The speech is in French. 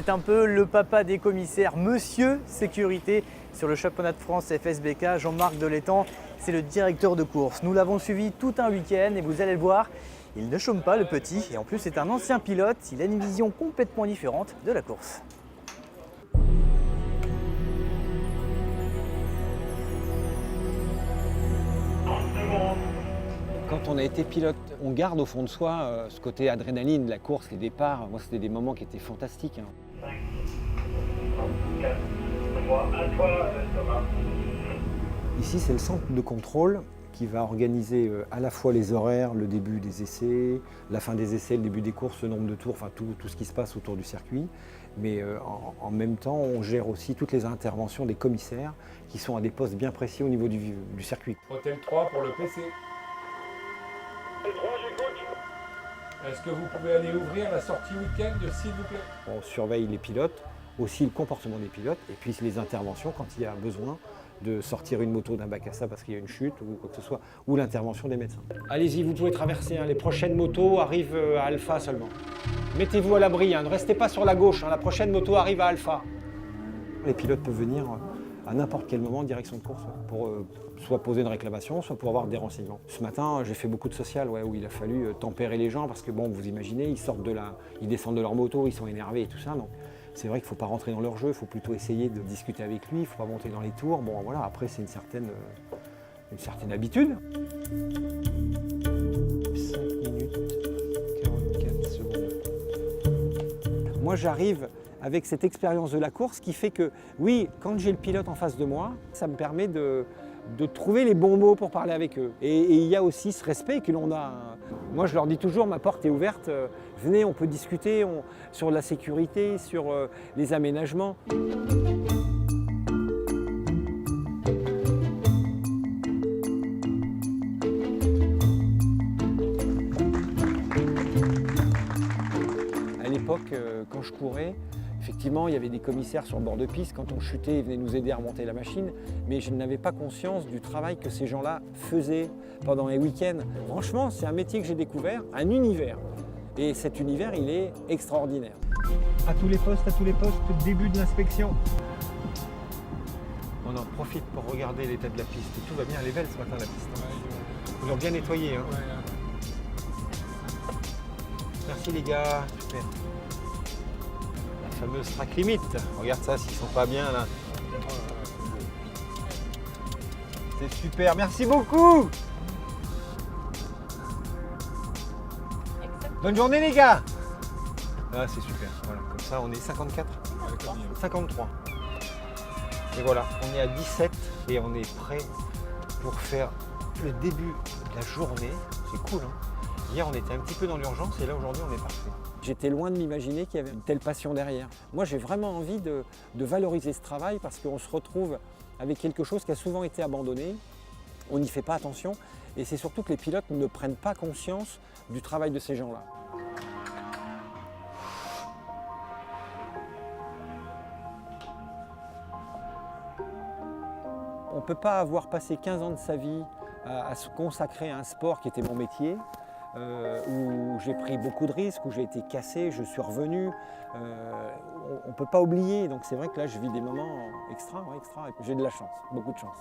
C'est un peu le papa des commissaires, Monsieur Sécurité sur le championnat de France FSBK. Jean-Marc Delétang, c'est le directeur de course. Nous l'avons suivi tout un week-end et vous allez le voir, il ne chôme pas le petit. Et en plus, c'est un ancien pilote, il a une vision complètement différente de la course. Quand on a été pilote, on garde au fond de soi ce côté adrénaline, la course, les départs. Moi, c'était des moments qui étaient fantastiques. 5, 4, 3, à toi, Thomas. Ici, c'est le centre de contrôle qui va organiser à la fois les horaires, le début des essais, la fin des essais, le début des courses, le nombre de tours, enfin tout ce qui se passe autour du circuit. Mais en même temps, on gère aussi toutes les interventions des commissaires qui sont à des postes bien précis au niveau du circuit. Hôtel 3 pour le PC. Hôtel 3, j'écoute. Est-ce que vous pouvez aller ouvrir la sortie week-end, s'il vous plaît? On surveille les pilotes, aussi le comportement des pilotes, et puis les interventions quand il y a besoin de sortir une moto d'un bac à sable parce qu'il y a une chute ou quoi que ce soit, ou l'intervention des médecins. Allez-y, vous pouvez traverser. Les prochaines motos arrivent à Alpha seulement. Mettez-vous à l'abri, ne restez pas sur la gauche. La prochaine moto arrive à Alpha. Les pilotes peuvent venir à n'importe quel moment en direction de course pour soit poser une réclamation, soit pour avoir des renseignements. Ce matin, j'ai fait beaucoup de social où il a fallu tempérer les gens parce que bon, vous imaginez, ils descendent de leur moto, ils sont énervés et tout ça. Donc c'est vrai qu'il ne faut pas rentrer dans leur jeu, il faut plutôt essayer de discuter avec lui, il ne faut pas monter dans les tours. Bon voilà, après c'est une certaine habitude. 5 minutes 44 secondes. Moi j'arrive avec cette expérience de la course qui fait que, oui, quand j'ai le pilote en face de moi, ça me permet de trouver les bons mots pour parler avec eux. Et il y a aussi ce respect que l'on a. Moi, je leur dis toujours, ma porte est ouverte, venez, on peut discuter sur la sécurité, sur les aménagements. À l'époque, quand je courais, effectivement, il y avait des commissaires sur le bord de piste. Quand on chutait, ils venaient nous aider à remonter la machine. Mais je n'avais pas conscience du travail que ces gens-là faisaient pendant les week-ends. Franchement, c'est un métier que j'ai découvert, un univers. Et cet univers, il est extraordinaire. À tous les postes, début de l'inspection. On en profite pour regarder l'état de la piste. Tout va bien, elle est belle ce matin, la piste. Ils l'ont bien nettoyée. Hein. Merci les gars. Super. La fameuse track limit. Regarde ça, s'ils sont pas bien là. C'est super, merci beaucoup. Bonne journée les gars. Ah c'est super, voilà, comme ça on est 54, 53. Et voilà, on est à 17 et on est prêt pour faire le début de la journée. C'est cool, hein. Hier on était un petit peu dans l'urgence et là aujourd'hui on est parfait. J'étais loin de m'imaginer qu'il y avait une telle passion derrière. Moi, j'ai vraiment envie de valoriser ce travail parce qu'on se retrouve avec quelque chose qui a souvent été abandonné. On n'y fait pas attention et c'est surtout que les pilotes ne prennent pas conscience du travail de ces gens-là. On ne peut pas avoir passé 15 ans de sa vie à se consacrer à un sport qui était mon métier. Où j'ai pris beaucoup de risques, où j'ai été cassé, je suis revenu. On ne peut pas oublier, donc c'est vrai que là je vis des moments extra. J'ai de la chance, beaucoup de chance.